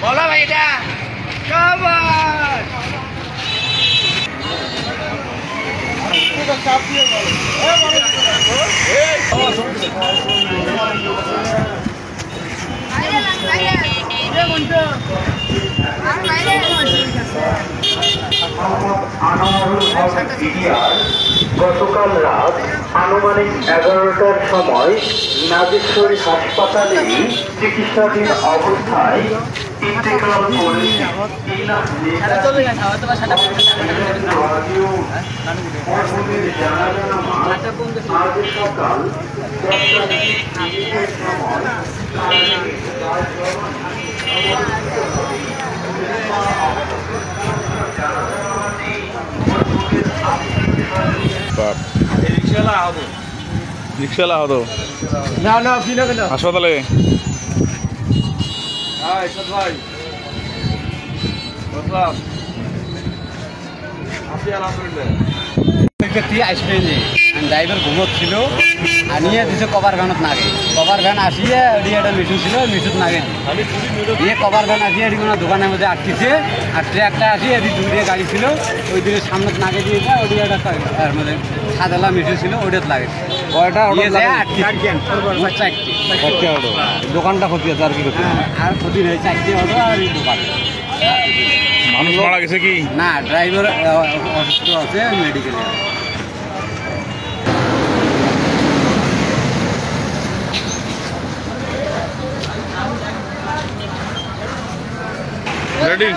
বলো ভাই এটা খবর চাপ দিয়ে বলো গতকাল রাত আনুমানিক 11টার সময় নাগেশ্বরী হাসপাতালে চিকিৎসাধীন অবস্থায় ইন্তেকাল সকাল রিক্সাওয়ালা হতো না না হাসপাতালে ড্রাইভার ঘুমত ছিল আনিয়ে দিছে কভার ভ্যানত নাগে কভার ভ্যান আসিয়ে একটা মিশু ছিল মিশুত নাগে দিয়ে কভার ভ্যান আসিয়ে এটি কোনো দোকানের মধ্যে আটকেছে আর ট্রাকটা আসিয়ে এটি দূরে গাড়ি ছিল ওই দিকে সামনে নাগে দিয়েছে ওটি একটা মানে সাদালা মিশু ছিল ওটাতে লাগে দোকানটা ক্ষতি আছে আর কি ক্ষতি আর ক্ষতি নেই চারটে অটো আর এই দোকান মানুষ মারা গেছে কি না ড্রাইভার অসুস্থ আছে মেডিকেলে রেডি